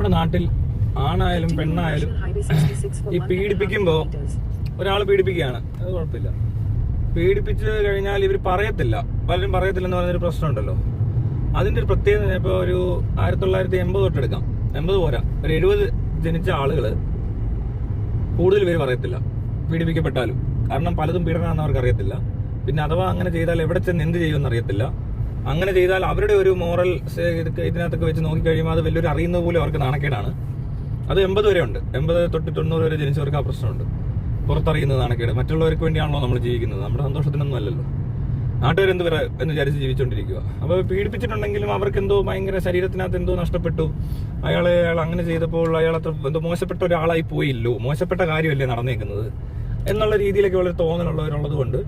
നമ്മുടെ നാട്ടിൽ ആണായാലും പെണ്ണായാലും ഈ പീഡിപ്പിക്കുമ്പോൾ ഒരാൾ പീഡിപ്പിക്കുകയാണ്, അത് കുഴപ്പമില്ല. പീഡിപ്പിച്ച് കഴിഞ്ഞാൽ ഇവർ പറയത്തില്ല, പലരും പറയത്തില്ലെന്ന് പറയുന്നൊരു പ്രശ്നമുണ്ടല്ലോ. അതിൻ്റെ ഒരു പ്രത്യേകത ഇപ്പോൾ ഒരു 1980 തൊട്ടെടുക്കാം, 80 പോരാ, ഒരു 70 ജനിച്ച ആളുകൾ കൂടുതൽ പേര് പറയത്തില്ല പീഡിപ്പിക്കപ്പെട്ടാലും. കാരണം പലതും പീഡനമാണെന്ന് അവർക്ക് അറിയത്തില്ല. പിന്നെ അഥവാ അങ്ങനെ ചെയ്താൽ എവിടെ ചെന്ന് എന്ത് ചെയ്യുമെന്ന് അറിയത്തില്ല. അങ്ങനെ ചെയ്താൽ അവരുടെ ഒരു മോറൽ ഇതിനകത്തൊക്കെ വെച്ച് നോക്കിക്കഴിയുമ്പോൾ അത് വലിയൊരു അറിയുന്നത് പോലും അവർക്ക് നാണക്കേടാണ്. അത് 80 വരെ ഉണ്ട്. 80 തൊട്ട് 90 വരെ ജനിച്ചവർക്ക് ആ പ്രശ്നമുണ്ട്. പുറത്തറിയുന്നത് നാണക്കേട്. മറ്റുള്ളവർക്ക് വേണ്ടിയാണല്ലോ നമ്മൾ ജീവിക്കുന്നത്, നമ്മുടെ സന്തോഷത്തിനൊന്നും അല്ലല്ലോ. നാട്ടുകാരെന്ത് എന്ന് വിചാരിച്ച് ജീവിച്ചുകൊണ്ടിരിക്കുക. അപ്പോൾ പീഡിപ്പിച്ചിട്ടുണ്ടെങ്കിലും അവർക്ക് എന്തോ ഭയങ്കര ശരീരത്തിനകത്ത് എന്തോ നഷ്ടപ്പെട്ടു. അയാൾ അങ്ങനെ ചെയ്തപ്പോൾ അയാൾ അത്ര എന്തോ മോശപ്പെട്ട ഒരാളായി പോയില്ലോ, മോശപ്പെട്ട കാര്യമല്ലേ നടന്നേക്കുന്നത് എന്നുള്ള രീതിയിലൊക്കെ വളരെ തോന്നലുള്ളവരുള്ളത് കൊണ്ട്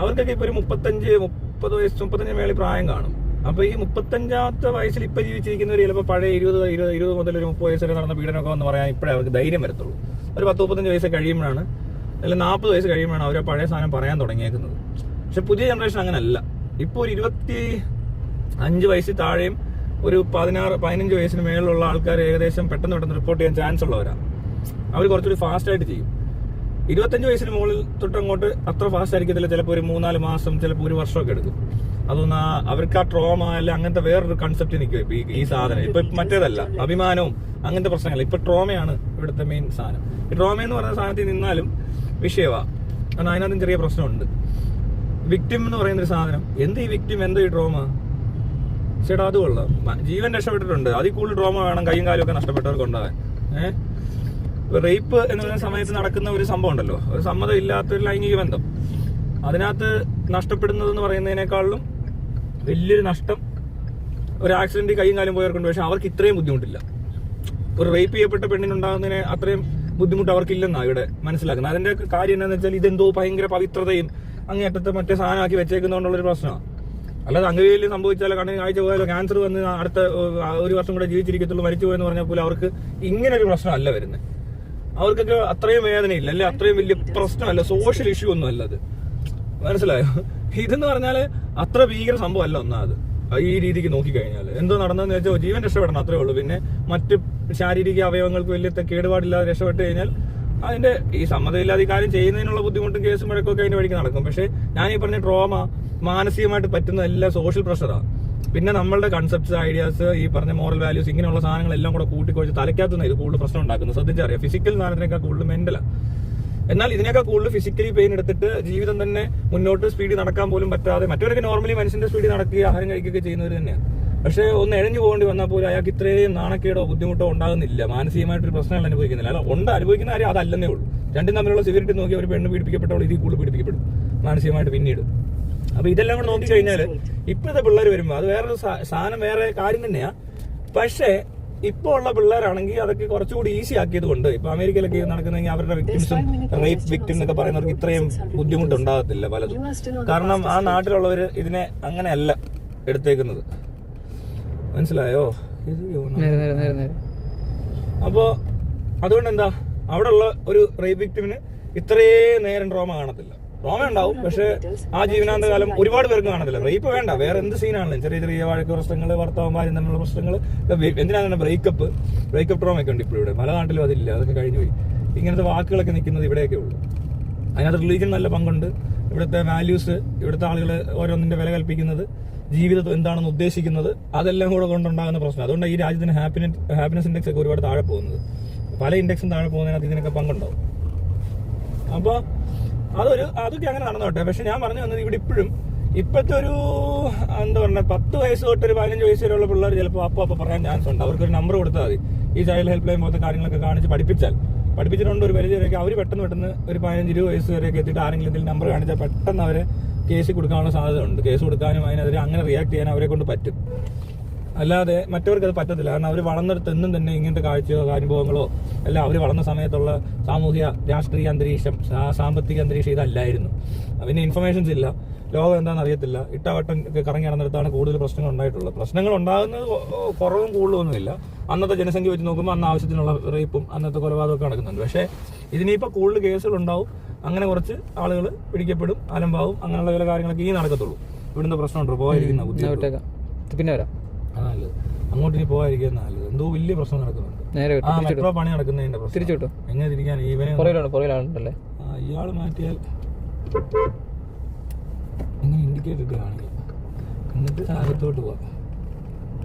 അവർക്കൊക്കെ ഇപ്പോൾ ഒരു 30 വയസ്സ് 35 മേളിൽ പ്രായം കാണും. അപ്പോൾ ഈ 35ാമത്തെ വയസ്സിൽ ഇപ്പം ജീവിച്ചിരിക്കുന്നവർ ചിലപ്പോൾ പഴയ 20 മുതൽ ഒരു 30 വയസ്സ് വരെ നടന്ന പീഡനമൊക്കെ എന്ന് പറയാൻ ഇപ്പോഴേ അവർക്ക് ധൈര്യം വരത്തുള്ളൂ. ഒരു 10-35 വയസ്സ് കഴിയുമ്പോഴാണ്, അല്ലെങ്കിൽ 40 വയസ്സ് കഴിയുമ്പോഴാണ് അവർ പഴയ സാധനം പറയാൻ തുടങ്ങിയേക്കുന്നത്. പക്ഷെ പുതിയ ജനറേഷൻ അങ്ങനല്ല. ഇപ്പോൾ ഒരു 25 വയസ്സിൽ താഴെയും ഒരു 16-15 വയസ്സിന് മേളിലുള്ള ആൾക്കാർ ഏകദേശം പെട്ടെന്ന് റിപ്പോർട്ട് ചെയ്യാൻ ചാൻസ് ഉള്ളവരാണ്. അവർ കുറച്ചുകൂടി ഫാസ്റ്റായിട്ട് ചെയ്യും. 25 വയസ്സിന് മുകളിൽ തൊട്ടങ്ങോട്ട് അത്ര ഫാസ്റ്റ് ആയിരിക്കത്തില്ല. ചിലപ്പോൾ ഒരു 3-4 മാസം, ചിലപ്പോൾ ഒരു വർഷമൊക്കെ എടുക്കും. അതൊന്ന് അവർക്ക് ആ ട്രോമ അല്ല അങ്ങനത്തെ വേറൊരു കൺസെപ്റ്റ് നിൽക്കും ഈ സാധനം. ഇപ്പൊ മറ്റേതല്ല, അഭിമാനവും അങ്ങനത്തെ പ്രശ്നങ്ങൾ. ഇപ്പൊ ട്രോമയാണ് ഇവിടുത്തെ മെയിൻ സാധനം. ഈ ട്രോമ എന്ന് പറയുന്ന സാധനത്തിൽ നിന്നാലും വിഷയമാണ്. കാരണം അതിനകത്തും ചെറിയ പ്രശ്നമുണ്ട്. വിക്ടിം എന്ന് പറയുന്നൊരു സാധനം, എന്ത് ഈ വിക്ടിം, എന്ത് ഈ ട്രോമ? ചേട്ടാ അത് കൊള്ളാം, ജീവൻ രക്ഷപ്പെട്ടിട്ടുണ്ട്. അതിൽ കൂടുതൽ ട്രോമ വേണം കൈയും കാലും ഒക്കെ നഷ്ടപ്പെട്ടവർക്ക് ഉണ്ടാകാൻ. റേപ്പ് എന്ന് പറയുന്ന സമയത്ത് നടക്കുന്ന ഒരു സംഭവം ഉണ്ടല്ലോ, ഒരു സമ്മതം ഇല്ലാത്തൊരു ലൈംഗിക ബന്ധം, അതിനകത്ത് നഷ്ടപ്പെടുന്നത് എന്ന് പറയുന്നതിനേക്കാളും വലിയൊരു നഷ്ടം ഒരു ആക്സിഡന്റ് കൈയും കാലും പോയവർക്കുണ്ട്. പക്ഷെ അവർക്ക് ഇത്രയും ബുദ്ധിമുട്ടില്ല. ഒരു റേപ്പ് ചെയ്യപ്പെട്ട പെണ്ണിനുണ്ടാകുന്നതിന് അത്രയും ബുദ്ധിമുട്ട് അവർക്കില്ലെന്നാണ് ഇവിടെ മനസ്സിലാക്കുന്നത്. അതിന്റെ കാര്യം എന്താണെന്ന് വെച്ചാൽ ഇതെന്തോ ഭയങ്കര പവിത്രതയും അങ്ങേറ്റത്തെ മറ്റേ സാധനമാക്കി വെച്ചേക്കുന്നതുകൊണ്ടുള്ളൊരു പ്രശ്നമാണ്. അല്ലാതെ അംഗവൈകല്യം സംഭവിച്ചാലോ കണ്ണിന് കാഴ്ച പോയാലോ ക്യാൻസർ വന്ന് അടുത്ത 1 വർഷം കൂടെ ജീവിച്ചിരിക്കത്തുള്ളൂ, മരിച്ചു പോയെന്ന് പറഞ്ഞാൽ പോലും അവർക്ക് ഇങ്ങനെ ഒരു പ്രശ്നമല്ല വരുന്നത്. അവർക്കൊക്കെ അത്രയും വേദനയില്ല, അല്ലെ അത്രയും വലിയ പ്രശ്നമല്ല, സോഷ്യൽ ഇഷ്യൂ ഒന്നും അല്ല അത്. മനസ്സിലായോ? ഇതെന്ന് പറഞ്ഞാൽ അത്ര ഭീകര സംഭവം അല്ല. ഒന്നാമത് ഈ രീതിക്ക് നോക്കിക്കഴിഞ്ഞാൽ എന്തോ നടന്നതെന്ന് വെച്ചാൽ ജീവൻ രക്ഷപ്പെടണം, അത്രേ ഉള്ളൂ. പിന്നെ മറ്റ് ശാരീരിക അവയവങ്ങൾക്ക് വലിയ കേടുപാടില്ലാതെ രക്ഷപ്പെട്ട് കഴിഞ്ഞാൽ അതിന്റെ ഈ സമ്മതമില്ലാതെ ഈ കാര്യം ചെയ്യുന്നതിനുള്ള ബുദ്ധിമുട്ടും കേസും വഴക്കൊക്കെ അതിന്റെ വഴിക്ക് നടക്കും. പക്ഷെ ഞാൻ ഈ പറഞ്ഞ ട്രോമ മാനസികമായിട്ട് പറ്റുന്ന എല്ലാം സോഷ്യൽ പ്രഷറാണ്. പിന്നെ നമ്മളുടെ കൺസെപ്റ്റ്സ്, ഐഡിയാസ്, ഈ പറഞ്ഞ മോറൽ വാല്യൂസ്, ഇങ്ങനെയുള്ള സാധനങ്ങളെല്ലാം കൂടെ കൂട്ടിക്കൊഴിച്ച് തലയ്ക്കകത്തുനിന്ന് ഇത് കൂടുതൽ പ്രശ്നം ഉണ്ടാക്കുന്നത്. ശ്രദ്ധിച്ചറിയാം, ഫിസിക്കൽ സാധനത്തിനേക്കാൾ കൂടുതൽ മെന്റലാണ്. എന്നാൽ ഇതിനേക്കാൾ കൂടുതൽ ഫിസിക്കലി പെയിൻ എടുത്തിട്ട് ജീവിതം തന്നെ മുന്നോട്ട് സ്പീഡിൽ നടക്കാൻ പോലും പറ്റാതെ, മറ്റവരൊക്കെ നോർമലി മനുഷ്യന്റെ സ്പീഡിൽ നടക്കുകയും ആഹാരം കഴിക്കുകയൊക്കെ ചെയ്യുന്നവർ തന്നെയാണ്. പക്ഷേ ഒന്ന് എഴഞ്ഞു പോകേണ്ടി വന്നാൽ പോലും അയാൾക്ക് ഇത്രയും നാണക്കേടോ ബുദ്ധിമുട്ടോ ഉണ്ടാകുന്നില്ല, മാനസികമായിട്ടൊരു പ്രശ്നങ്ങൾ അനുഭവിക്കുന്നില്ല. അല്ല, അനുഭവിക്കുന്ന കാര്യം അതല്ലെന്നേ ഉള്ളൂ. രണ്ടും തമ്മിലുള്ള സിവിലിറ്റി നോക്കി ഒരു പെണ്ണ് പീഡിപ്പിക്കപ്പെട്ടവൾ ഇതിൽ കൂടുതൽ പീഡിപ്പിക്കപ്പെടും മാനസികമായിട്ട് പിന്നീട്. അപ്പൊ ഇതെല്ലാം കൂടെ നോക്കിക്കഴിഞ്ഞാൽ ഇപ്പോഴത്തെ പിള്ളേർ വരുമ്പോൾ അത് വേറൊരു സാധനം, വേറെ കാര്യം തന്നെയാ. പക്ഷേ ഇപ്പോൾ ഉള്ള പിള്ളേരാണെങ്കിൽ അതൊക്കെ കുറച്ചുകൂടി ഈസി ആക്കിയത് കൊണ്ട് ഇപ്പൊ അമേരിക്കയിലൊക്കെ നടക്കുന്നെങ്കിൽ അവരുടെ വിക്ടിംസും റേപ്പ് വിക്ടിം എന്നൊക്കെ പറയുന്നവർക്ക് ഇത്രയും ബുദ്ധിമുട്ടുണ്ടാകത്തില്ല പലതും. കാരണം ആ നാട്ടിലുള്ളവര് ഇതിനെ അങ്ങനെയല്ല എടുത്തേക്കുന്നത്. മനസ്സിലായോ? അപ്പോ അതുകൊണ്ട് എന്താ അവിടെ ഉള്ള ഒരു റേപ്പ് വിക്ടിമിന് ഇത്രയും നേരം ട്രോമ കാണത്തില്ല. ട്രോമ ഉണ്ടാവും, പക്ഷെ ആ ജീവനാന്ത കാലം ഒരുപാട് പേർക്ക് കാണത്തില്ല. റേപ്പ് വേണ്ട, വേറെ എന്ത് സീനാണെങ്കിലും ചെറിയ ചെറിയ വഴക്ക് പ്രശ്നങ്ങൾ, ഭർത്താവന്മാരും തമ്മിലുള്ള പ്രശ്നങ്ങൾ, എന്തിനാണ് ബ്രേക്കപ്പ് ട്രോമ ഒക്കെ ഉണ്ട് ഇപ്പോൾ ഇവിടെ. പല നാട്ടിലും അതില്ല, അതൊക്കെ കഴിഞ്ഞു പോയി. ഇങ്ങനത്തെ വാക്കുകളൊക്കെ നിൽക്കുന്നത് ഇവിടെയൊക്കെ ഉള്ളൂ. അതിനകത്ത് റിലീജിയൻ നല്ല പങ്കുണ്ട്. ഇവിടുത്തെ വാല്യൂസ്, ഇവിടുത്തെ ആളുകൾ ഓരോന്നിന്റെ വില കൽപ്പിക്കുന്നത്, ജീവിതം എന്താണെന്ന് ഉദ്ദേശിക്കുന്നത്, അതെല്ലാം കൂടെ കൊണ്ടുണ്ടാകുന്ന പ്രശ്നം. അതുകൊണ്ട് ഈ രാജ്യത്തിന് ഹാപ്പിനെസ് ഇൻഡെക്സ് ഒക്കെ ഒരുപാട് താഴെ പോകുന്നത്. പല ഇൻഡെക്സും താഴെ പോകുന്നതിനകത്ത് ഇതിനൊക്കെ പങ്കുണ്ടാവും. അപ്പോൾ അതൊക്കെ അങ്ങനെ നടന്നോട്ടെ. പക്ഷെ ഞാൻ പറഞ്ഞു വന്നത് ഇവിടെ ഇപ്പോഴും ഇപ്പോഴത്തെ ഒരു എന്താ പറയുക 10 വയസ്സ് തൊട്ട് ഒരു 15 വയസ്സ് വരെയുള്ള പിള്ളേർ ചിലപ്പോൾ അപ്പോൾ പറയാൻ ചാൻസ് ഉണ്ട്. അവർക്കൊരു നമ്പർ കൊടുത്താൽ മതി. ഈ ചൈൽഡ് ഹെൽപ്പ് ലൈൻ പോലത്തെ കാര്യങ്ങളൊക്കെ കാണിച്ച് പഠിപ്പിച്ചിട്ടുണ്ട് ഒരു പരിധി വരെയൊക്കെ. അവർ പെട്ടെന്ന് ഒരു 15-20 വയസ്സ് വരെയൊക്കെ എത്തിയിട്ട് ആരെങ്കിലും എന്തെങ്കിലും നമ്പർ കാണിച്ചാൽ പെട്ടെന്ന് അവരെ കേസ് കൊടുക്കാനുള്ള സാധ്യത ഉണ്ട്. കേസ് കൊടുക്കാനും അതിനെതിരെ അങ്ങനെ റിയാക്ട് ചെയ്യാൻ അവരെ കൊണ്ട് പറ്റും. അല്ലാതെ മറ്റവർക്ക് അത് പറ്റത്തില്ല. കാരണം അവർ വളർന്നെടുത്ത് എന്നും തന്നെ ഇങ്ങനത്തെ കാഴ്ചയോ അനുഭവങ്ങളോ അല്ല, അവർ വളർന്ന സമയത്തുള്ള സാമൂഹിക രാഷ്ട്രീയ അന്തരീക്ഷം, സാമ്പത്തിക അന്തരീക്ഷം ഇതല്ലായിരുന്നു. പിന്നെ ഇൻഫർമേഷൻസ് ഇല്ല, ലോകം എന്താണെന്ന് അറിയത്തില്ല. ഇട്ടവട്ടം കറങ്ങി നടന്നിടത്താണ് കൂടുതൽ പ്രശ്നങ്ങൾ ഉണ്ടായിട്ടുള്ളത്. പ്രശ്നങ്ങൾ ഉണ്ടാകുന്നത് കുറവും കൂടുതലൊന്നുമില്ല. അന്നത്തെ ജനസംഖ്യ വെച്ച് നോക്കുമ്പോൾ അന്ന് ആവശ്യത്തിനുള്ള റേപ്പും അന്നത്തെ കൊലപാതകമൊക്കെ നടക്കുന്നുണ്ട്. പക്ഷേ ഇതിനിപ്പോൾ കൂടുതൽ കേസുകളുണ്ടാവും. അങ്ങനെ കുറച്ച് ആളുകൾ പിടിക്കപ്പെടും, അലമ്പാവും, അങ്ങനെയുള്ള ചില കാര്യങ്ങളൊക്കെ ഈ നടക്കത്തുള്ളൂ. ഇവിടുന്ന് പ്രശ്നമുണ്ടോ? പോകാതിരിക്കുന്ന ബുദ്ധിമുട്ട് പിന്നെ വരാം. നല്ലത് അങ്ങോട്ട് ഇനി പോകാതിരിക്കുന്ന നല്ലത്. എന്തോ വലിയ പ്രശ്നം നടക്കുന്നുണ്ട്. നേരെ മെട്രോ പണി നടക്കുന്നതിന്റെ പ്രശ്നം. തിരിച്ചു എങ്ങനെ തിരിക്കാൻ? ഇവനെ പുറകിലാണല്ലേ ഇയാൾ മാറ്റിയാൽ എങ്ങനെ ഇൻഡിക്കേറ്റർ ഇട്ട് കാണില്ല, എന്നിട്ട് അകത്തോട്ട് പോവാം.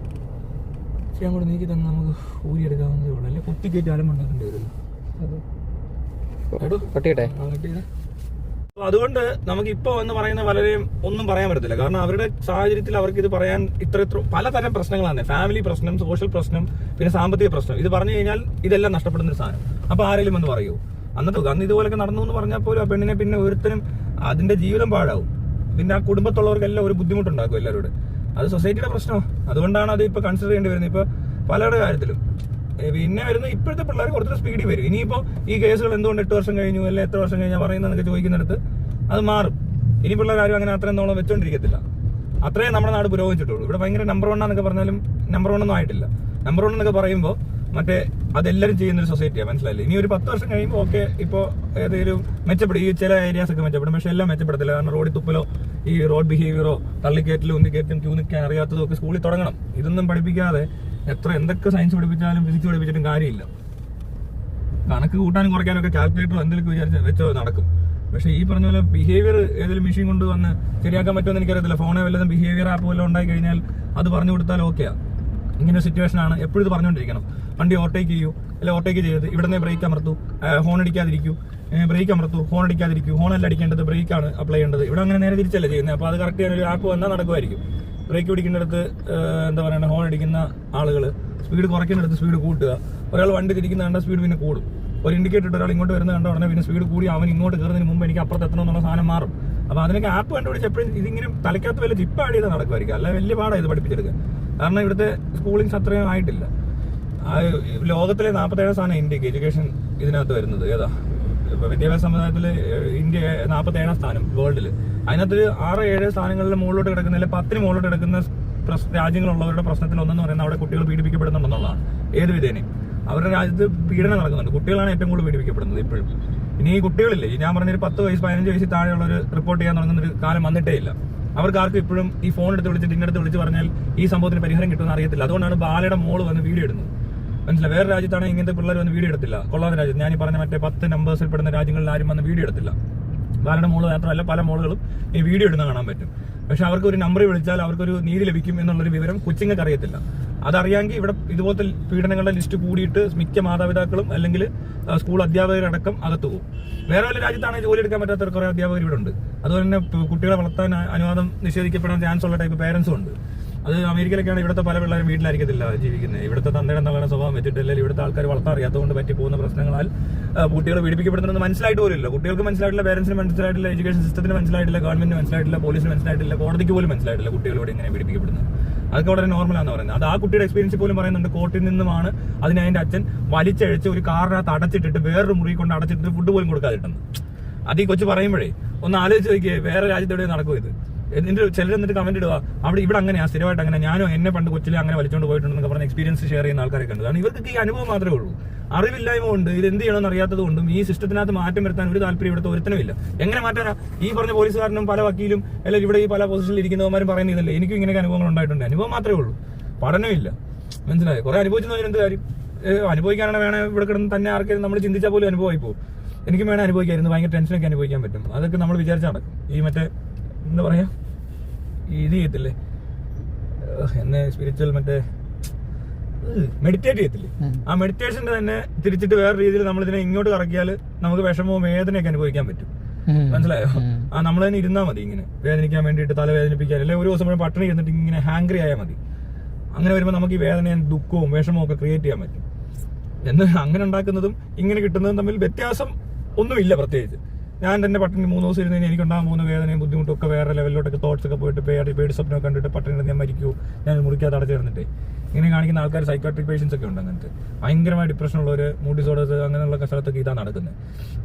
പക്ഷെ അങ്ങോട്ട് നീക്കി തന്നെ നമുക്ക് ഊരിയെടുക്കാവുന്നതേ ഉള്ളൂ. അല്ലെ കുത്തിക്കേറ്റ് അലമുണ്ടാക്കേണ്ടി വരുമല്ലോ. അതുകൊണ്ട് നമുക്ക് ഇപ്പൊ എന്ന് പറയുന്ന പലരെയും ഒന്നും പറയാൻ പറ്റത്തില്ല. കാരണം അവരുടെ സാഹചര്യത്തിൽ അവർക്ക് ഇത് പറയാൻ ഇത്ര പലതരം പ്രശ്നങ്ങളാണ്. ഫാമിലി പ്രശ്നം, സോഷ്യൽ പ്രശ്നം, പിന്നെ സാമ്പത്തിക പ്രശ്നം. ഇത് പറഞ്ഞു കഴിഞ്ഞാൽ ഇതെല്ലാം നഷ്ടപ്പെടുന്ന ഒരു സാധനം. അപ്പൊ ആരെങ്കിലും എന്ന് പറയൂ? അന്ന് ഇതുപോലൊക്കെ നടന്നു എന്ന് പറഞ്ഞാൽ പോലും ആ പെണ്ണിനെ പിന്നെ ഒരുത്തരും അതിന്റെ ജീവിതം പാഴാവും. പിന്നെ ആ കുടുംബത്തുള്ളവർക്കെല്ലാം ഒരു ബുദ്ധിമുട്ടുണ്ടാക്കും എല്ലാവരോട്. അത് സൊസൈറ്റിയുടെ പ്രശ്നമാണ്. അതുകൊണ്ടാണ് അത് ഇപ്പൊ കൺസിഡർ ചെയ്യേണ്ടി വരുന്നത്. ഇപ്പൊ പലരുടെ കാര്യത്തിലും പിന്നെ വരുന്ന ഇപ്പോഴത്തെ പിള്ളേർ കുറച്ചുകൂടെ സ്പീഡിൽ വരും. ഇനിയിപ്പോ ഈ കേസുകൾ എന്തുകൊണ്ട് 8 വർഷം കഴിഞ്ഞു അല്ലെ എത്ര വർഷം കഴിഞ്ഞാൽ പറയുന്നതൊക്കെ ചോദിക്കുന്നിടത്ത് അത് മാറും. ഇനി പിള്ളേർ അങ്ങനെ അത്രയും നോളം വെച്ചോണ്ടിരിക്കത്തില്ല. അത്രയും നമ്മുടെ നാട് പുരോഗമിച്ചിട്ടുള്ളൂ. ഇവിടെ ഭയങ്കര നമ്പർ 1 എന്നൊക്കെ പറഞ്ഞാലും നമ്പർ 1 ഒന്നും ആയിട്ടില്ല. നമ്പർ 1 എന്നൊക്കെ പറയുമ്പോൾ മറ്റേ അതെല്ലാവരും ചെയ്യുന്നൊരു സൊസൈറ്റിയാണ്, മനസ്സിലായില്ലേ? ഇനി ഒരു 10 വർഷം കഴിയുമ്പോൾ ഓക്കെ, ഇപ്പോൾ ഏതെങ്കിലും മെച്ചപ്പെടും. ഈ ചില ഏരിയാസ് ഒക്കെ മെച്ചപ്പെടും, പക്ഷെ എല്ലാം മെച്ചപ്പെടത്തില്ല. കാരണം റോഡിൽ തുപ്പലോ ഈ റോഡ് ബിഹേവിയറോ തള്ളിക്കയറ്റിലും ഉന്തിക്കയറ്റും ക്യൂ നിൽക്കാൻ അറിയാത്തതും ഒക്കെ സ്കൂളിൽ തുടങ്ങണം. ഇതൊന്നും പഠിപ്പിക്കാതെ എന്തൊക്കെ സയൻസ് പഠിപ്പിച്ചാലും ഫിസിക്സ് പഠിപ്പിച്ചിട്ടും കാര്യമില്ല. കണക്ക് കൂട്ടാനും കുറയ്ക്കാനൊക്കെ കാൽക്കുലേറ്ററോ എന്തെങ്കിലും വിചാരിച്ച് വെച്ചോ നടക്കും. പക്ഷേ ഈ പറഞ്ഞ പോലെ ബിഹേവിയർ ഏതെങ്കിലും മെഷീൻ കൊണ്ട് വന്ന് ശരിയാക്കാൻ പറ്റുമെന്ന് എനിക്കറിയത്തില്ല. ഫോണെ വല്ലതും ബിഹേവിയർ ആപ്പ് വല്ലതും ഉണ്ടായി കഴിഞ്ഞാൽ അത് പറഞ്ഞു കൊടുത്താൽ ഓക്കെയാണ്. ഇങ്ങനെ സിറ്റുവേഷൻ ആണ്, എപ്പോഴും ഇത് പറഞ്ഞുകൊണ്ടിരിക്കണം. വണ്ടി ഓവർടേക്ക് ചെയ്യൂ, അല്ലെ ഓവർടേക്ക് ചെയ്യരുത്, ഇവിടുന്ന് ബ്രേക്ക് അമർത്തു, ഹോൺ അടിക്കാതിരിക്കൂ, ബ്രേക്ക് അമർത്തു, ഹോൺ അടിക്കാതിരിക്കൂ, ഹോണല്ല അടിക്കേണ്ടത്, ബ്രേക്കാണ് അപ്ലൈ ചെയ്യേണ്ടത്. ഇവിടെ അങ്ങനെ നേരെ തിരിച്ചല്ലേ ചെയ്യുന്നത്. അപ്പോൾ അത് കറക്റ്റ് ചെയ്യാൻ ഒരു ആപ്പ് വന്നാൽ നടക്കുമായിരിക്കും. ബ്രേക്ക് പിടിക്കുന്നിടത്ത് എന്താ പറയുക, ഹോൺ അടിക്കുന്ന ആളുകൾ സ്പീഡ് കുറയ്ക്കുന്നിടത്ത് സ്പീഡ് കൂട്ടുക. ഒരാൾ വണ്ടി തിരിക്കുന്ന കണ്ട സ്പീഡ് പിന്നെ കൂടും. ഒരു ഇൻഡിക്കേറ്റർ ഇട്ട് ഒരാൾ ഇങ്ങോട്ട് വരുന്ന കണ്ട ഉടനെ പിന്നെ സ്പീഡ് കൂടി അവൻ ഇങ്ങോട്ട് കയറുന്നതിന് മുമ്പ് എനിക്ക് അപ്പുറത്ത് എത്തണം എന്നുള്ള സാധനം മാറും. അപ്പോൾ അതിനൊക്കെ ആപ്പ് കണ്ടുപിടിച്ച് എപ്പോഴും ഇതിങ്ങനെ തലയ്ക്കകത്ത് വല്ല ചിപ്പ് ആഡ് ചെയ്താൽ നടക്കുമായിരിക്കും. അല്ല വലിയ പാടാണ് ഇത് പഠിപ്പിച്ചെടുക്കുക. കാരണം ഇവിടുത്തെ സ്കൂളിങ്സ് അത്രയും ആയിട്ടില്ല. ലോകത്തിലെ 47 സ്ഥാനം ഇന്ത്യക്ക് എഡ്യൂക്കേഷൻ ഇതിനകത്ത് വരുന്നത്. ഏതാ വിദ്യാഭ്യാസ സമുദായത്തിൽ ഇന്ത്യ 47 സ്ഥാനം വേൾഡിൽ. അതിനകത്ത് 6-7 സ്ഥാനങ്ങളിൽ മുകളിലോട്ട് കിടക്കുന്ന, അല്ലെങ്കിൽ 10 മുകളിലോട്ട് കിടക്കുന്ന രാജ്യങ്ങളുള്ളവരുടെ പ്രശ്നത്തിൽ ഒന്നെന്ന് പറയുന്നത് അവിടെ കുട്ടികൾ പീഡിപ്പിക്കപ്പെടുന്നുണ്ടെന്നുള്ളതാണ്. ഏത് വിധേനയും അവരുടെ രാജ്യത്ത് പീഡനം നടക്കുന്നുണ്ട്. കുട്ടികളാണ് ഏറ്റവും കൂടുതൽ പീഡിപ്പിക്കപ്പെടുന്നത് ഇപ്പോഴും. ഇനി ഈ കുട്ടികളില്ലേ, ഞാൻ പറഞ്ഞൊരു 10 വയസ്സ് 15 വയസ്സിൽ താഴെയുള്ളവർ റിപ്പോർട്ട് ചെയ്യാൻ തുടങ്ങുന്ന ഒരു കാലം വന്നിട്ടേ ഇല്ല. അവർക്ക് ആർക്കും ഇപ്പോഴും ഈ ഫോൺ എടുത്ത് വിളിച്ചിട്ട് ഇന്നടുത്ത് വിളിച്ച് പറഞ്ഞാൽ ഈ സംഭവത്തിന് പരിഹാരം കിട്ടുമെന്ന് അറിയത്തില്ല. അതുകൊണ്ടാണ് ബാലയുടെ മോള് വന്ന് വീഡിയോ ഇടുന്നത്. മനസ്സിലായി? വേറെ രാജ്യത്താണെങ്കിൽ ഇങ്ങനത്തെ പിള്ളേർ വന്ന് വീഡിയോ എടുത്തില്ല. കൊള്ളാത്ത രാജ്യത്ത്, ഞാൻ ഈ പറഞ്ഞ മറ്റേ 10 നമ്പേഴ്സിൽ പെടുന്ന രാജ്യങ്ങളിൽ ആരും വന്ന് വീഡിയോ എടുത്തില്ല. ബാലയുടെ മോള് മാത്രമല്ല പല മോളുകളും ഈ വീഡിയോ ഇടുന്ന കാണാൻ പറ്റും. പക്ഷെ അവർക്ക് ഒരു നമ്പർ വിളിച്ചാൽ അവർക്കൊരു നീതി ലഭിക്കും എന്നുള്ളൊരു വിവരം കൊച്ചുങ്ങൾക്ക് അറിയത്തില്ല. അതറിയാമെങ്കിൽ ഇവിടെ ഇതുപോലത്തെ പീഡനങ്ങളുടെ ലിസ്റ്റ് കൂടിയിട്ട് മിക്ക മാതാപിതാക്കളും അല്ലെങ്കിൽ സ്കൂൾ അധ്യാപകരടക്കം അകത്ത് പോകും. വേറെ വല്ല രാജ്യത്താണെങ്കിൽ ജോലി എടുക്കാൻ പറ്റാത്ത കുറേ അധ്യാപകർ ഇവിടെ ഉണ്ട്. അതുപോലെ തന്നെ കുട്ടികളെ വളർത്താൻ അനുവാദം നിഷേധിക്കപ്പെടാൻ ചാൻസ് ഉള്ള ടൈപ്പ് പേരൻസും ഉണ്ട്. അത് അമേരിക്കയിലൊക്കെയാണ്. ഇവിടുത്തെ പല പിള്ളേരും വീട്ടിലായിരിക്കത്തില്ല ജീവിക്കുന്നത്. ഇവിടുത്തെ തന്തയുടെ തള്ളയുടെ സ്വഭാവം വെച്ചിട്ട്, അല്ലെങ്കിൽ ഇവിടുത്തെ ആൾക്കാർ വളർത്താൻ അറിയാത്തതുകൊണ്ട് പറ്റി പോകുന്ന പ്രശ്നങ്ങളാൽ കുട്ടികൾ പീഡിപ്പിക്കപ്പെടുന്നത് മനസ്സിലായിട്ട് പോലില്ല. കുട്ടികൾക്ക് മനസ്സിലായിട്ടില്ല, പേരൻസിന് മനസ്സിലായിട്ടില്ല, എഡ്യൂക്കേഷൻ സിസ്റ്റത്തിന് മനസ്സിലായിട്ടില്ല, ഗവൺമെന്റിന് മനസ്സിലായിട്ടില്ല, പോലീസിന് മനസ്സിലായിട്ടില്ല, കോടതിക്ക് പോലും മനസ്സിലായിട്ടില്ല കുട്ടികളോട് ഇങ്ങനെ പീഡിപ്പിക്കപ്പെടുന്നത്. അതൊക്കെ വളരെ നോർമലാണെന്ന് പറയുന്നത്. അത് ആ കുട്ടിയുടെ എക്സ്പീരിയൻസ് പോലും പറയുന്നുണ്ട്. കോർട്ടിൽ നിന്നുമാണ് അതിന് അതിന്റെ അച്ഛൻ വലിച്ചഴിച്ച് ഒരു കാറിനകത്ത് അടച്ചിട്ടിട്ട് വേറൊരു മുറി കൊണ്ട് അടച്ചിട്ട് ഫുഡ് പോലും കൊടുക്കാതിട്ടെന്ന്. അത് ഈ കൊച്ചു പറയുമ്പോഴേ ഒന്ന് ആലോചിച്ച് നോക്കിയേ, വേറെ രാജ്യത്തെവിടെ നടക്കും ഇത്? എന്നിട്ട് ചിലർ എന്നിട്ട് കമന്റ് ഇടുക, ഇവിടെ അങ്ങനെയാ, സ്ഥിരമായിട്ട് അങ്ങനെ, ഞാനും എന്നെ പണ്ട് കൊച്ചിലെ അങ്ങനെ വലിച്ചുകൊണ്ട് പോയിട്ടുണ്ടെന്നൊക്കെ പറഞ്ഞ എക്സ്പീരിയൻസ് ഷെയർ ചെയ്യുന്ന ആൾക്കാരൊക്കെ ഉണ്ട്. കാരണം ഇവർക്ക് ഈ അനുഭവം മാത്രമേ ഉള്ളൂ. അറിവില്ലായ്മ കൊണ്ട് ഇത് എന്ത് ചെയ്യണമെന്ന് അറിയാത്തത് കൊണ്ടും ഈ സിസ്റ്റത്തിനകത്ത് മാറ്റം വരുത്താൻ ഒരു താല്പര്യം ഇവിടുത്തെ ഒരുത്തനുമില്ല. എങ്ങനെ മാറ്റാനാ? ഈ പറഞ്ഞ പോലീസുകാരനും പല വക്കീലും അല്ലെങ്കിൽ ഇവിടെ ഈ പല പൊസിഷനിൽ ഇരിക്കുന്നവന്മാരും പറയുന്നില്ല എനിക്കും ഇങ്ങനെയൊക്കെ അനുഭവങ്ങൾ ഉണ്ടായിട്ടുണ്ട്. അനുഭവം മാത്രമേ ഉള്ളൂ, പഠനമില്ല. മനസ്സിലായോ? കുറെ അനുഭവിച്ചെന്ന് എന്ത് കാര്യം? അനുഭവിക്കാനാണ് വേണേ ഇവിടെ കിടന്ന് തന്നെ ആർക്കെങ്കിലും നമ്മൾ ചിന്തിച്ചാൽ പോലും അനുഭവമായി പോകും. എനിക്കും വേണേ അനുഭവിക്കായിരുന്നു, ഭയങ്കര ടെൻഷനൊക്കെ അനുഭവിക്കാൻ പറ്റും. അതൊക്കെ നമ്മൾ വിചാരിച്ചാൽ നടക്കും. ഈ മറ്റേ എന്താ പറയാ, ഇത് ചെയ്യത്തില്ലേ, എന്നെ സ്പിരിച്വൽ മറ്റേ മെഡിറ്റേറ്റ് ചെയ്യത്തില്ലേ, ആ മെഡിറ്റേഷന്റെ തന്നെ തിരിച്ചിട്ട് വേറെ രീതിയിൽ നമ്മൾ ഇതിനെ ഇങ്ങോട്ട് കറക്കിയാൽ നമുക്ക് വിഷമവും വേദനയൊക്കെ അനുഭവിക്കാൻ പറ്റും. മനസ്സിലായോ? നമ്മൾ തന്നെ ഇരുന്നാൽ മതി ഇങ്ങനെ വേദനിക്കാൻ വേണ്ടിയിട്ട്, തല വേദനിപ്പിക്കാൻ, അല്ലെങ്കിൽ ഒരു ദിവസം മുഴുവൻ പട്ടിണി ഇരുന്നിട്ട് ഇങ്ങനെ ഹാങ്ക്രി ആയാൽ മതി. അങ്ങനെ വരുമ്പോൾ നമുക്ക് ഈ വേദനയും ദുഃഖവും വിഷമവും ഒക്കെ ക്രിയേറ്റ് ചെയ്യാൻ പറ്റും. എന്ന് അങ്ങനെ ഉണ്ടാക്കുന്നതും ഇങ്ങനെ കിട്ടുന്നതും തമ്മിൽ വ്യത്യാസം ഒന്നുമില്ല പ്രത്യേകിച്ച്. ഞാൻ തന്നെ പട്ടിണി 3 ദിവസം ഇരുന്നതിന് എനിക്കുണ്ടാകുന്ന 3 വേദനയും ബുദ്ധിമുട്ടും ഒക്കെ വേറെ ലെവലിലോട്ടൊക്കെ തോട്ട്സ് ഒക്കെ പോയിട്ട് പേടി സ്വപ്നം കണ്ടിട്ട് പട്ടിണി ഞാൻ മരിക്കൂ, ഞാൻ മുറിക്കാതെ അടച്ചിരുന്നിട്ടേ ഇങ്ങനെ കാണിക്കുന്ന ആൾക്കാർ സൈക്കാട്രിക് പേഷ്യൻസ് ഒക്കെ ഉണ്ട്. അങ്ങനത്തെ ഭയങ്കരമായ ഡിപ്രഷൻ ഉള്ളവർ, മൂഡ് ഡിസോർഡേഴ്സ്, അങ്ങനെയുള്ള സ്ഥലത്തൊക്കെ ഇതാണ് നടക്കുന്നത്.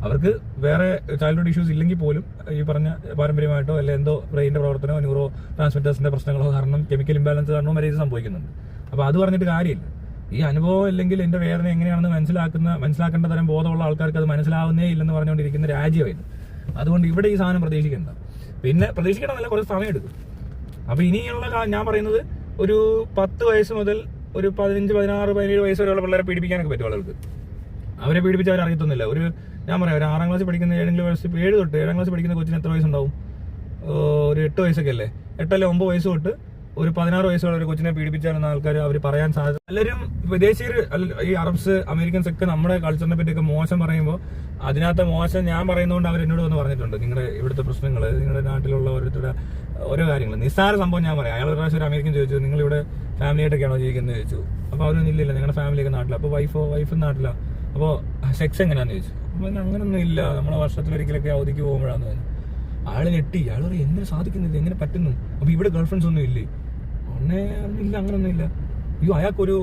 അവർക്ക് വേറെ ചൈൽഡ്ഹുഡ് ഇഷ്യൂസ് ഇല്ലെങ്കിൽ പോലും ഈ പറഞ്ഞ പാരമ്പര്യമായിട്ടോ അല്ലെങ്കിൽ എന്തോ ബ്രെയിൻ്റെ പ്രവർത്തനമോ ന്യൂറോ ട്രാൻസ്മിറ്റേഴ്സിന്റെ പ്രശ്നങ്ങളോ കാരണം, കെമിക്കൽ ഇംബാലൻസ് കാരണമോ വരെ ഇത് സംഭവിക്കുന്നുണ്ട്. അപ്പോൾ അത് പറഞ്ഞിട്ട് കാര്യമില്ല. ഈ അനുഭവം അല്ലെങ്കിൽ എൻ്റെ വേദന എങ്ങനെയാണെന്ന് മനസ്സിലാക്കേണ്ട തരം ബോധമുള്ള ആൾക്കാർക്ക് അത് മനസ്സിലാവുന്നേ ഇല്ലെന്ന് പറഞ്ഞുകൊണ്ടിരിക്കുന്ന രാജ്യമായിരുന്നു. അതുകൊണ്ട് ഇവിടെ ഈ സാധനം പ്രതീക്ഷിക്കേണ്ട. പിന്നെ പ്രതീക്ഷിക്കണമെന്നല്ല, കുറച്ച് സമയം എടുക്കും. അപ്പോൾ ഇനിയുള്ള ഞാൻ പറയുന്നത് ഒരു 10 വയസ്സ് മുതൽ ഒരു 15, 16, 17 വയസ്സ് വരെയുള്ള പിള്ളേരെ പീഡിപ്പിക്കാനൊക്കെ പറ്റും ആളുകൾക്ക്. അവരെ പീഡിപ്പിച്ച് അവർ അറിയത്തൊന്നുമില്ല. ഞാൻ പറയാം, ഒരു 6ാം ക്ലാസ്സിൽ പഠിക്കുന്ന 7 തൊട്ട് 7ാം ക്ലാസ്സിൽ പഠിക്കുന്ന കൊച്ചിന് എത്ര വയസ്സുണ്ടാവും? ഒരു 8 വയസ്സൊക്കെ അല്ലേ? 8 അല്ലെ 9 വയസ്സ് തൊട്ട് ഒരു 16 വയസ്സുള്ള ഒരു കൊച്ചിനെ പീഡിപ്പിച്ചാലെന്ന ആൾക്കാർ അവർ പറയാൻ സാധ്യത. എല്ലാവരും വിദേശീയർ, ഈ അറബ്സ്, അമേരിക്കൻസ് ഒക്കെ നമ്മുടെ കൾച്ചറിനെ പറ്റിയൊക്കെ മോശം പറയുമ്പോൾ അതിനകത്ത് മോശം ഞാൻ പറയുന്നതുകൊണ്ട് അവർ എന്നോട് വന്ന് പറഞ്ഞിട്ടുണ്ട്, നിങ്ങളുടെ ഇവിടുത്തെ പ്രശ്നങ്ങൾ, നിങ്ങളുടെ നാട്ടിലുള്ള ഓരോരുത്തരുടെ ഓരോ കാര്യങ്ങൾ. നിസ്സാര സംഭവം ഞാൻ പറയാം. അയാൾ ഒരു പ്രാവശ്യം ഒരു അമേരിക്കൻ ചോദിച്ചു, നിങ്ങളിവിടെ ഫാമിലി ആയിട്ടൊക്കെയാണോ ജീവിക്കുന്നത് ചോദിച്ചു. അപ്പോൾ അവരൊന്നും ഇല്ലില്ല, നിങ്ങളുടെ ഫാമിലിയൊക്കെ നാട്ടിലാണ്. അപ്പോൾ വൈഫ് നാട്ടിലാണ്. അപ്പോൾ സെക്സ് എങ്ങനെയാണെന്ന് ചോദിച്ചു. അപ്പോൾ അങ്ങനൊന്നും ഇല്ല, നമ്മളെ വർഷത്തിലൊരിക്കലൊക്കെ അവധിക്ക് പോകുമ്പോഴാന്ന് പറഞ്ഞു. ആള് ഞെട്ടി. ആൾ പറയും, എങ്ങനെ സാധിക്കുന്നില്ല, എങ്ങനെ പറ്റുന്നു? അപ്പോൾ ഇവിടെ ഗേൾ ഫ്രണ്ട്സ് ഒന്നും ഇല്ലേ? ഇല്ല, അങ്ങനൊന്നും ഇല്ല. അയാൾക്കൊരു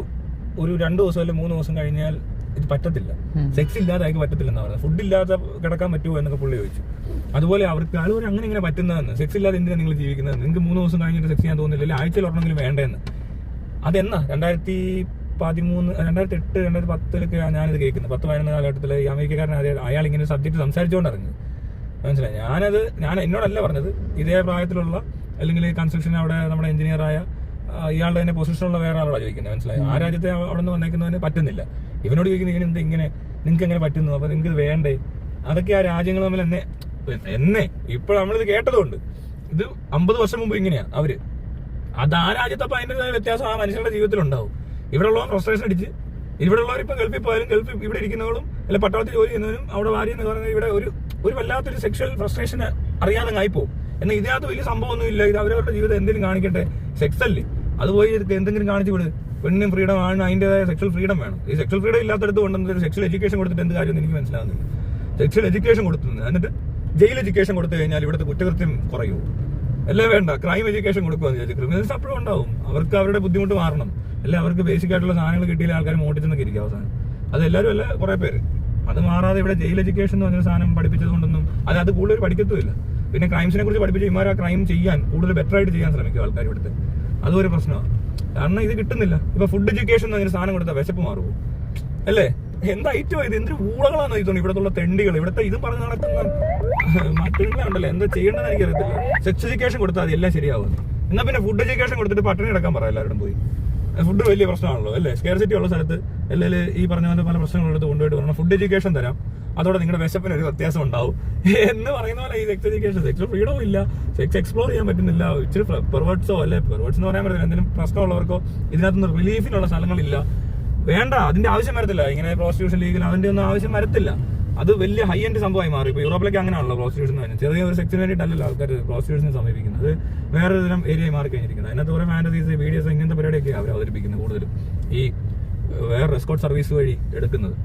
2 ദിവസം അല്ലെ 3 ദിവസം കഴിഞ്ഞാൽ ഇത് പറ്റത്തില്ല, സെക്സ് ഇല്ലാതെ അയാൾക്ക് പറ്റത്തില്ലെന്നാ പറയുന്നത്. ഫുഡ് ഇല്ലാതെ കിടക്കാൻ പറ്റുമോ എന്നൊക്കെ പുള്ളി ചോദിച്ചു. അതുപോലെ അവർക്ക് ആൾ പറയും, അങ്ങനെ ഇങ്ങനെ പറ്റുന്നതെന്ന്. സെക്സ് ഇല്ലാതെ എന്തിനാണ് നിങ്ങൾ ജീവിക്കുന്നത്? നിങ്ങൾക്ക് 3 ദിവസം കഴിഞ്ഞിട്ട് സെക്സ് ചെയ്യാൻ തോന്നുന്നില്ല, അല്ലെങ്കിൽ ആഴ്ചയിൽ ഒരെണ്ണെങ്കിലും വേണ്ടതെന്ന്. അതെന്നാ 2013, 2008, 2010 ഞാനിത് കേൾക്കുന്നത്. 10-11 കാലഘട്ടത്തിൽ ഈ അമേരിക്കക്കാരൻ അയാൾ ഇങ്ങനെ സബ്ജക്ട് സംസാരിച്ചുകൊണ്ട് ഇറങ്ങി. മനസ്സിലായി? ഞാൻ എന്നോടല്ല പറഞ്ഞത്, ഇതേ പ്രായത്തിലുള്ള അല്ലെങ്കിൽ കൺസ്ട്രക്ഷൻ അവിടെ നമ്മുടെ എഞ്ചിനീയറായ ഇയാളുടെ തന്നെ പൊസിഷനുള്ള വേറെ ആളോടാണ് ചോദിക്കുന്നത്. മനസ്സിലായി? ആ രാജ്യത്തെ അവിടെ നിന്ന് വന്നേക്കുന്നതിന് പറ്റുന്നില്ല. ഇവനോട് ചോദിക്കുന്നത് ഇങ്ങനെ നിങ്ങൾക്ക് എങ്ങനെ പറ്റുന്നു, അപ്പൊ നിങ്ങൾക്ക് വേണ്ടേ? അതൊക്കെ ആ രാജ്യങ്ങൾ തമ്മിൽ എന്നെ ഇപ്പോൾ നമ്മളിത് കേട്ടതുകൊണ്ട്. ഇത് 50 വർഷം മുമ്പ് ഇങ്ങനെയാ അവര്. അത് ആ രാജ്യത്തപ്പോൾ അതിൻ്റെതായ വ്യത്യാസം ആ മനുഷ്യരുടെ ജീവിതത്തിലുണ്ടാവും. ഇവിടെ ഉള്ളവൻ ഫ്രസ്ട്രേഷൻ അടിച്ച്, ഇവിടെ ഉള്ളവർ ഇപ്പം ഗൾഫിൽ പോയാലും ഇവിടെ ഇരിക്കുന്നവരും അല്ല പട്ടാളത്തിൽ ജോലി ചെയ്യുന്നവരും അവിടെ ഭാര്യ എന്ന് പറയുന്നത് ഇവിടെ ഒരു വല്ലാത്തൊരു സെക്ഷൽ ഫ്രസ്ട്രേഷൻ അറിയാതെ ആയിപ്പോവും. എന്നാൽ ഇതിനകത്ത് വലിയ സംഭവമൊന്നും ഇല്ല. ഇത് അവരവരുടെ ജീവിതം എന്തെങ്കിലും കാണിക്കട്ടെ. സെക്സ് അല്ലേ, അത് പോയി എന്തെങ്കിലും കാണിച്ചു വിട്. പെണ്ണിനും ഫ്രീഡം ആണ്, അതിൻ്റെതായ സെക്ഷൽ ഫ്രീഡം വേണം. ഈ സെക്ഷൽ ഫ്രീഡം ഇല്ലാത്തടത്ത് കൊണ്ടുവന്ന ഒരു സെക്ഷൽ എഡ്യൂക്കേഷൻ കൊടുത്തിട്ട് എന്ത് കാര്യമെന്ന് എനിക്ക് മനസ്സിലാവുന്നില്ല. സെക്ഷൽ എഡ്യൂക്കേഷൻ കൊടുക്കുന്നത്, എന്നിട്ട് ജയിൽ എഡ്യൂക്കേഷൻ കൊടുത്തു കഴിഞ്ഞാൽ ഇവിടുത്തെ കുറ്റകൃത്യം കുറയും. അല്ലേ വേണ്ട, ക്രൈം എഡ്യൂക്കേഷൻ കൊടുക്കുകയെന്ന് വിചാരിച്ചു. ക്രിമിനൽസ് അപ്പോഴും ഉണ്ടാവും. അവർക്ക് അവരുടെ ബുദ്ധിമുട്ട് മാറണം. അല്ലെ അവർക്ക് ബേസിക് ആയിട്ടുള്ള സാധനങ്ങൾ കിട്ടിയാൽ ആൾക്കാർ മോട്ടിച്ചെന്നൊക്കെ ഇരിക്കും അവസാനം. അതെല്ലാവരും അല്ല, കുറെ പേര്. അത് മാറാതെ ഇവിടെ ജയിൽ എഡ്യൂക്കേഷൻ എന്ന് പറഞ്ഞ സാധനം പഠിപ്പിച്ചത് കൊണ്ടൊന്നും അത് കൂടുതൽ പഠിക്കത്തുമില്ല. പിന്നെ ക്രൈംസിനെ കുറിച്ച് പഠിപ്പിച്ച് ഇമാർ ആ ക്രൈം ചെയ്യാൻ കൂടുതൽ ബെറ്റർ ആയിട്ട് ചെയ്യാൻ ശ്രമിക്കും ആൾക്കാർ ഇവിടുത്തെ. അതും ഒരു പ്രശ്നമാണ്. കാരണം ഇത് കിട്ടുന്നില്ല. ഇപ്പൊ ഫുഡ് എഡ്യൂക്കേഷൻ എന്ന് പറഞ്ഞൊരു സാധനം കൊടുത്താൽ വിശപ്പ് മാറുമോ? അല്ലേ? എന്താ ഐറ്റം ഇത്? എന്തൊരു ഊളകളാണ് ഇതൊന്നും ഇവിടത്തുള്ള തെണ്ടികൾ. ഇവിടുത്തെ ഇത് പറഞ്ഞ് നടക്കുന്ന മറ്റുള്ളവരുണ്ടല്ലോ, എന്താ ചെയ്യേണ്ടതെന്ന് എനിക്കറിയത്തില്ല. സെക്സ് എഡ്യൂക്കേഷൻ കൊടുത്താൽ അത് എല്ലാം ശരിയാവുന്നു. എന്നാൽ പിന്നെ ഫുഡ് എഡ്യൂക്കേഷൻ കൊടുത്തിട്ട് പട്ടിണി കിടക്കാൻ പറയാം എല്ലാവരും പോയി. ഫുഡ് വലിയ പ്രശ്നമാണല്ലോ അല്ലേ? സ്കേർസിറ്റി ഉള്ള സ്ഥലത്ത് അല്ലെങ്കിൽ ഈ പറഞ്ഞ പോലെ പല പ്രശ്നങ്ങളെടുത്ത് കൊണ്ടുപോയിട്ട് പറഞ്ഞാൽ ഫുഡ് എഡ്യൂക്കേഷൻ തരാം, അതോടെ നിങ്ങളുടെ വിശപ്പിന് ഒരു വ്യത്യാസം ഉണ്ടാവും എന്ന് പറയുന്ന പോലെ ഈ സെക്സ് എഡ്യൂക്കേഷൻ. സെക്സ് ഫ്രീഡവും ഇല്ല, സെക്സ് എക്സ്പ്ലോർ ചെയ്യാൻ പറ്റുന്നില്ല. ഇച്ചിരി പെർവേർട്സോ അല്ലെ പെർവേർട്സ് എന്ന് പറയാൻ പറ്റില്ല, എന്തെങ്കിലും പ്രശ്നമുള്ളവർക്കോ ഇതിനകത്തൊന്നും റിലീഫിനുള്ള സ്ഥലങ്ങളില്ല. വേണ്ട, അതിന്റെ ആവശ്യം വരത്തില്ല. ഇങ്ങനെ പ്രോസ്റ്റിറ്റ്യൂഷൻ ലീഗിൽ അതിന്റെ ഒന്നും ആവശ്യം വരത്തില്ല. അത് വലിയ ഹൈ എൻഡ് സംഭവമായി മാറി. ഇപ്പോൾ യൂറോപ്പിലേക്ക് അങ്ങനെയാണല്ലോ പ്രോസ്റ്റിറ്റ്യൂഷൻ എന്ന് പറഞ്ഞാൽ. ചെറിയ ഒരു സെക്സിന് വേണ്ടിയിട്ടല്ലല്ലോ ആൾക്കാർ പ്രോസ്റ്റിറ്റ്യൂഷനെ സമീപിക്കുന്നത്. അത് വേറെ തരം ഏരിയയായി മാറി കഴിഞ്ഞിരിക്കുന്നത്. അതിനകത്ത് ഓരോ ഫാന്റസീസ്, വീഡിയോസ്, ഇങ്ങനത്തെ പരിപാടിയൊക്കെ അവർ അവതരിപ്പിക്കുന്നത് കൂടുതലും ഈ വേറെ എസ്കോർട്ട് സർവീസ് വഴി എടുക്കുന്നത്.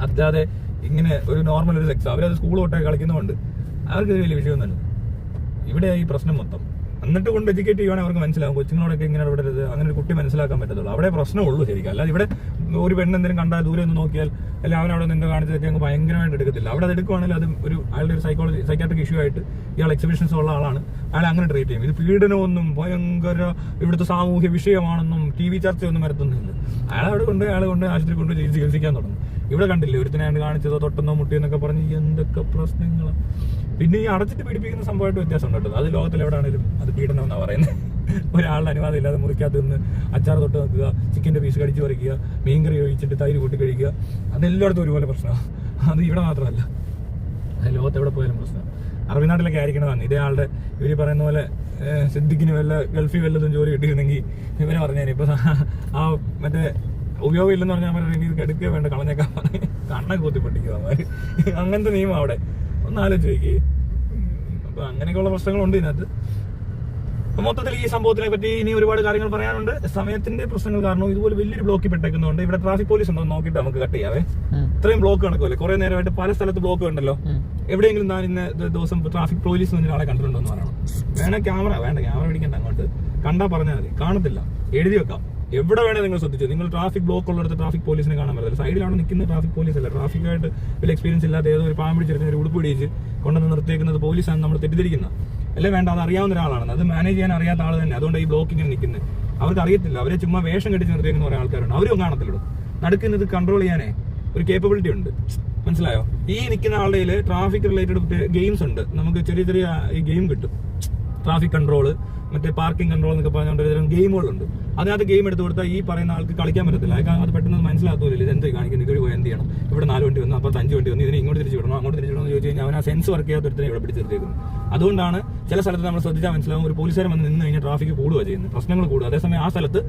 അല്ലാതെ ഇങ്ങനെ ഒരു നോർമൽ ഒരു സെക്സ് അവരത് സ്കൂൾ തൊട്ടൊക്കെ കളിക്കുന്നതുകൊണ്ട് അവർക്ക് വലിയ വിഷയമൊന്നുമല്ല. ഇവിടെ ഈ പ്രശ്നം മൊത്തം. എന്നിട്ട് കൊണ്ട് എഡ്യൂക്കേറ്റ് ചെയ്യുവാണെങ്കിൽ അവർക്ക് മനസ്സിലാവും കൊച്ചുങ്ങളോടൊക്കെ ഇങ്ങനെ ഇടപെടരുത്, അങ്ങനെ ഒരു കുട്ടി മനസ്സിലാക്കാൻ പറ്റത്തുള്ളൂ. അവിടെ പ്രശ്നമുള്ളൂ ശരിക്കും. അല്ലാതെ ഇവിടെ ഒരു പെണ്ണെന്തെങ്കിലും കണ്ടാൽ ദൂരെ ഒന്ന് നോക്കിയാൽ അല്ലെങ്കിൽ അവനവിടെ നിന്ന് കാണിച്ചതൊക്കെ അങ്ങ് ഭയങ്കരമായിട്ട് എടുക്കത്തില്ല. അവിടെ അത് എടുക്കുവാണെങ്കിൽ അത് അയാളുടെ ഒരു സൈക്കാട്രിക് ഇഷ്യൂ ആയിട്ട് ഇയാൾ എക്സിബിഷൻസ് ഉള്ള ആളാണ്, അയാളെ അങ്ങനെ ട്രീറ്റ് ചെയ്യും. ഇത് പീഡനമൊന്നും ഭയങ്കര ഇവിടുത്തെ സാമൂഹ്യ വിഷയമാണെന്നും TV ചർച്ചയൊന്നും വരത്തൊന്നുമില്ല. അയാളെ കൊണ്ട് ആശുപത്രി കൊണ്ട് ചികിത്സിക്കാൻ തുടങ്ങും. ഇവിടെ കണ്ടില്ലേ ഒരുത്തിനാണ്ട് കാണിച്ചതോ തൊട്ടെന്നോ മുട്ടിയെന്നൊക്കെ പറഞ്ഞ് എന്തൊക്കെ പ്രശ്നങ്ങളാണ്. പിന്നെ ഈ അടച്ചിട്ട് പീഡിപ്പിക്കുന്ന സംഭവമായിട്ട് വ്യത്യാസം ഉണ്ടോ? അത് ലോകത്തിൽ എവിടെയാണെങ്കിലും അത് പീഡനം എന്നാണ് പറയുന്നത്. ഒരാളുടെ അനുവാദം ഇല്ലാതെ മുറിക്കകത്ത് നിന്ന് അച്ചാർ തൊട്ട് വെക്കുക, ചിക്കൻ്റെ പീസ് കടിച്ച് പറിക്കുക, മീൻകറി ഒഴിച്ചിട്ട് തൈര് കൂട്ടി കഴിക്കുക, അതെല്ലായിടത്തും ഒരുപോലെ പ്രശ്നമാണ്. അത് ഇവിടെ മാത്രമല്ല, അത് ലോകത്ത് എവിടെ പോയാലും പ്രശ്നമാണ്. അറബി നാട്ടിലൊക്കെ ആയിരിക്കണതാണ്. ഇതേ ആളുടെ ഇവർ പറയുന്ന പോലെ സിദ്ദിഖിന് ഗൾഫിൽ വല്ലതും ജോലി കിട്ടിയിരുന്നെങ്കിൽ ഇവനെ പറഞ്ഞേനെ. ഇപ്പൊ ആ മറ്റേ ഉപയോഗം ഇല്ലെന്ന് പറഞ്ഞാൽ അവരുടെ ഇനി എടുക്കുക വേണ്ട, കളഞ്ഞേക്കാൻ പറഞ്ഞ് കണ്ണൊക്കെ കുത്തിപ്പൊട്ടിക്കുക അവന്മാര്. അങ്ങനത്തെ നിയമം അവിടെ ഒന്ന് ആലോചിക്കുക. അപ്പൊ അങ്ങനെയൊക്കെയുള്ള പ്രശ്നങ്ങളുണ്ട് ഇതിനകത്ത്. മൊത്തത്തിൽ ഈ സംഭവത്തിനെ പറ്റി ഇനി ഒരുപാട് കാര്യങ്ങൾ പറയാനുണ്ട്. സമയത്തിന്റെ പ്രശ്നങ്ങൾ കാരണം ഇതുപോലെ വലിയൊരു ബ്ലോക്കിൽ പെട്ടേക്കുന്നതുകൊണ്ട് ഇവിടെ ട്രാഫിക് പോലീസ് ഉണ്ടോ നോക്കിയിട്ട് നമുക്ക് കട്ട് ചെയ്യാവേ. ഇത്രയും ബ്ലോക്ക് കണക്കുമല്ലേ, കുറെ നേരമായിട്ട് പല സ്ഥലത്ത് ബ്ലോക്ക് ഉണ്ടല്ലോ. എവിടെയെങ്കിലും ഞാൻ ഇന്ന ദിവസം ട്രാഫിക് പോലീസ് എന്ന് ആളെ കണ്ടിട്ടുണ്ടോ എന്ന് പറയണം. വേണ്ട ക്യാമറ പിടിക്കണ്ട, അങ്ങോട്ട് കണ്ടാ പറഞ്ഞാൽ മതി, കാണത്തില്ല, എഴുതി വെക്കാം. എവിടെ വേണേ നിങ്ങൾ ശ്രദ്ധിച്ചു, നിങ്ങൾ ട്രാഫിക് ബ്ലോക്ക് ഉള്ളിടത്ത് ട്രാഫിക് പോലീസിനെ കാണാൻ പറ്റില്ല. സൈഡിലാണ് നിൽക്കുന്ന ട്രാഫിക് പോലീസ് അല്ല, ട്രാഫിക്കായിട്ട് വലിയ എക്സ്പീരിയൻസ് ഇല്ലാത്ത ഏതോ ഒരു പാമ്പ് പിടിച്ചെടുക്കുന്ന ഒരു ഉടുപ്പ് പിടിച്ച് കൊണ്ടുവന്ന് നിർത്തിയേക്കുന്നത് പോലീസാണ് നമ്മൾ തെറ്റിദ്ധരിക്കുന്നത്. അല്ലേ വേണ്ട, അത് അറിയാവുന്ന ഒരാളാണ്, അത് മാനേജ് ചെയ്യാൻ അറിയാത്ത ആൾ തന്നെ. അതുകൊണ്ട് ഈ ബ്ലോക്കിങ്ങനെ നിൽക്കുന്നത് അവർക്ക് അറിയത്തില്ല. അവരെ ചുമ്മാ വേഷം കെട്ടിച്ച് നിർത്തിയേക്കുന്ന കുറേ ആൾക്കാരുണ്ട്, അവരും കാണത്തില്ലൂ. നടക്കുന്നത് കൺട്രോൾ ചെയ്യാനേ ഒരു കേപ്പബിലിറ്റി ഉണ്ട്, മനസ്സിലായോ? ഈ നിൽക്കുന്ന ആളുടെ ട്രാഫിക് റിലേറ്റഡ് ഗെയിംസ് ഉണ്ട്. നമുക്ക് ചെറിയ ചെറിയ ഈ ഗെയിം കിട്ടും. ട്രാഫിക് കൺട്രോള്, മറ്റേ പാർക്കിംഗ് കൺട്രോൾ എന്നൊക്കെ പറഞ്ഞുകൊണ്ട് ഒരു ഗെയിമുകളുണ്ട്. അതിനകത്ത് ഗെയിം എടുത്ത് കൊടുത്താൽ ഈ പറയുന്ന ആൾക്ക് കളിക്കാൻ പറ്റത്തില്ല. അത് പെട്ടെന്ന് മനസ്സിലാക്കില്ല, ഇത് എന്ത് കാണിക്കുന്നത്, ഇതൊരു എന്ത് ചെയ്യണം, ഇവിടെ 4 വണ്ടി വന്നു, അപ്പോൾ 5 വണ്ടി വന്നു, ഇതിനെ ഇങ്ങോട്ട് തിരിച്ചു വിടണം, അങ്ങോട്ട് തിരിച്ചു വിടണം എന്ന് ചോദിച്ചു കഴിഞ്ഞാൽ അവൻ ആ സെൻസ് വർക്ക് ചെയ്യാത്തൊരുത്തനെ ഇവിടെ പിടിച്ചെടുത്തേക്കുന്നു. അതുകൊണ്ടാണ് ചില സ്ഥലത്ത് നമ്മൾ ശ്രദ്ധിച്ചാൽ മനസ്സിലാവും, ഒരു പോലീസുകാരൻ വന്ന് നിന്ന് കഴിഞ്ഞാൽ ട്രാഫിക് കൂടുക ചെയ്യുന്നത്, പ്രശ്നങ്ങൾ കൂടുക. അതേസമയം ആ സ്ഥലത്ത്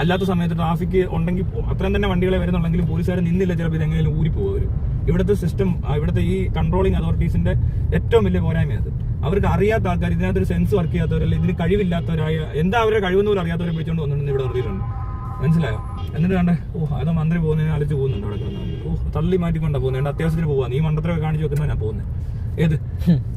അല്ലാത്ത സമയത്ത് ട്രാഫിക് ഉണ്ടെങ്കിൽ അത്രയും തന്നെ വണ്ടികളെ വരുന്നുണ്ടെങ്കിലും പോലീസുകാരൻ നിന്നില്ല, ചിലപ്പോൾ ഇതെങ്ങനെയും ഊരിപ്പോകും അവർ. ഇവിടുത്തെ സിസ്റ്റം, ഇവിടുത്തെ ഈ കൺട്രോളിംഗ് അതോറിറ്റീസിന്റെ ഏറ്റവും വലിയ പോരായ്മയത് അവർക്ക് അറിയാത്ത ആൾക്കാർ, ഇതിനകത്തൊരു സെൻസ് വർക്ക് ചെയ്യാത്തവരല്ല, ഇതിന് കഴിവില്ലാത്തവരായ, എന്താ അവരുടെ കഴിവെന്ന് പോലും അറിയാത്തവരെ പിടിച്ചുകൊണ്ട് വന്നിട്ടുണ്ട് ഇവിടെ നിർത്തിയിട്ടുണ്ട്. മനസ്സിലായോ? എന്നിട്ട് കണ്ടേ, അതോ മന്ത്രി പോകുന്നതിന് അലച്ച് പോകുന്നുണ്ട് അവിടെ കിടന്നു, തള്ളി മാറ്റിക്കൊണ്ടാണ് പോകുന്നത്. അത്യാവശ്യത്തിന് പോകാൻ ഈ മണ്ടത്തിലൊക്കെ കാണിച്ചു വെക്കുന്നതിനാണ് പോകുന്നത്. ഏത്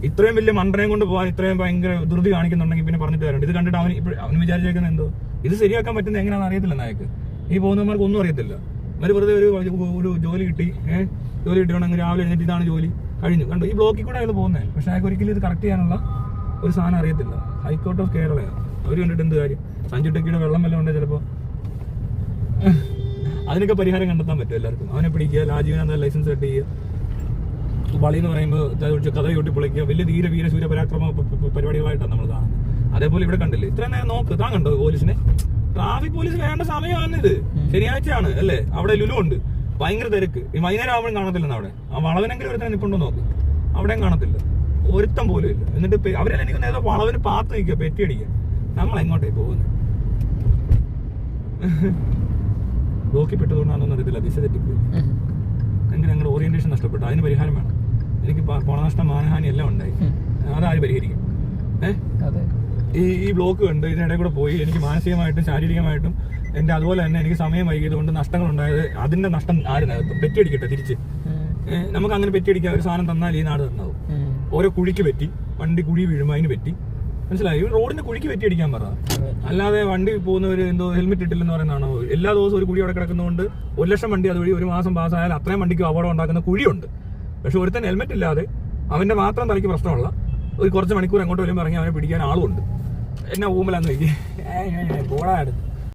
ഇത്രയും വലിയ മണ്ടനെയും കൊണ്ട് പോകാൻ ഇത്രയും ഭയങ്കര ധൃതി കാണിക്കുന്നുണ്ടെങ്കിൽ പിന്നെ പറഞ്ഞിട്ട് വരണ്ട. ഇത് കണ്ടിട്ട് അവന് വിചാരിച്ചേക്കുന്നത് എന്തോ, ഇത് ശരിയാക്കാൻ പറ്റുന്നത് എങ്ങനെയാണെന്ന് അറിയത്തില്ല നായക്ക്. ഈ പോകുന്നവർക്ക് ഒന്നും അറിയത്തില്ല. അവർ വെറുതെ ഒരു ജോലി കിട്ടി, ജോലി കിട്ടിയോണെങ്കിൽ രാവിലെ എഴുന്നേറ്റ് ഇതാണ് ജോലി കഴിഞ്ഞു കണ്ടു. ഈ ബ്ലോക്കിൽ കൂടെ അയാൾ പോകുന്നത്. പക്ഷെ അയാൾക്ക് ഒരിക്കലും ഇത് കറക്റ്റ് ചെയ്യാനുള്ള ഒരു സാധനം അറിയത്തില്ല. ഹൈക്കോർട്ട് ഓഫ് കേരളയാണ് അവർ കണ്ടിട്ട് എന്ത് കാര്യം. സഞ്ജു ടെക്കിയുടെ വെള്ളം വല്ലതും ഉണ്ട് ചിലപ്പോൾ, അതിനൊക്കെ പരിഹാരം കണ്ടെത്താൻ പറ്റും എല്ലാവർക്കും. അവനെ പിടിക്കുക, രാജീവിനെ ലൈസൻസ് കട്ട് ചെയ്യുക, വളി എന്ന് പറയുമ്പോൾ കഥ ചൂട്ടി പൊളിക്കുക, വലിയ വീര സൂര്യപരാക്രമ പരിപാടികളായിട്ടാണ് നമ്മൾ കാണുന്നത്. അതേപോലെ ഇവിടെ കണ്ടില്ലേ, ഇത്ര നേരം നോക്ക്, താൻ കണ്ടോ പോലീസിനെ? ട്രാഫിക് പോലീസ് വേണ്ട സമയമാണ് ഇത്. ശനിയാഴ്ചയാണ് അല്ലേ, അവിടെ ലുലു ഉണ്ട്, ഭയങ്കര തിരക്ക്. ഈ വൈകുന്നേരം ആവുമ്പോഴും കാണത്തില്ലെന്ന് അവിടെ. ആ വളവിനെങ്കിലും ഒരുത്തനെ നിൽപ്പുണ്ടോ നോക്ക്, അവിടെയും കാണത്തില്ല, ഒരുത്തം പോലും ഇല്ല. എന്നിട്ട് അവരെല്ലാം എനിക്ക് നേരെ വളവിന് പാത്ത് നിൽക്കുക, പെറ്റിയടിക്കുക. നമ്മൾ എങ്ങോട്ടേ പോകുന്നത്? ബ്ലോക്കിൽ പെട്ടതുകൊണ്ടാണെന്നൊന്നും അറിയത്തില്ല, ദിശ തെറ്റിപ്പോയി. എങ്ങനെ ഞങ്ങളുടെ ഓറിയന്റേഷൻ നഷ്ടപ്പെട്ടു. അതിന് പരിഹാരം വേണം. എനിക്ക് പണനഷ്ടം, മാനഹാനി എല്ലാം ഉണ്ടായി. അതാര് പരിഹരിക്കും? ഈ ബ്ലോക്ക് കണ്ട് ഇതിനിടെ കൂടെ പോയി എനിക്ക് മാനസികമായിട്ടും ശാരീരികമായിട്ടും എന്റെ അതുപോലെ തന്നെ എനിക്ക് സമയം വൈകിയത് കൊണ്ട് നഷ്ടങ്ങൾ ഉണ്ടായത്. അതിന്റെ നഷ്ടം ആര് നികത്തും? പെറ്റിയടിക്കട്ടെ തിരിച്ച്. നമുക്ക് അങ്ങനെ പെറ്റിയടിക്കാൻ ഒരു സാധനം തന്നാൽ ഈ നാട് തന്നാവും. ഓരോ കുഴിക്ക് പറ്റി, വണ്ടി കുഴി വീഴുമ്പോൾ അതിന് പറ്റി. മനസ്സിലായി? റോഡിന്റെ കുഴിക്ക് പറ്റിയടിക്കാൻ പറ. അല്ലാതെ വണ്ടി പോകുന്നവർ എന്തോ ഹെൽമെറ്റ് ഇട്ടില്ലെന്ന് പറയുന്നതാണോ? എല്ലാ ദിവസവും ഒരു കുഴി അവിടെ കിടക്കുന്നതുകൊണ്ട് 1 ലക്ഷം വണ്ടി അതുവഴി ഒരു മാസം പാസ്സായാൽ അത്രയും വണ്ടിക്ക് അപകടം ഉണ്ടാക്കുന്ന കുഴിയുണ്ട്. പക്ഷെ ഒരുത്തൻ ഹെൽമെറ്റ് ഇല്ലാതെ അവന്റെ മാത്രം തലയ്ക്ക് പ്രശ്നമുള്ള ഒരു കുറച്ച് മണിക്കൂർ അങ്ങോട്ട് വരുമ്പോൾ ഇറങ്ങി അവനെ പിടിക്കാൻ ആളുമുണ്ട്. എന്നെ ഊമലാന്ന് നോക്കി പോടാ അടുത്ത്.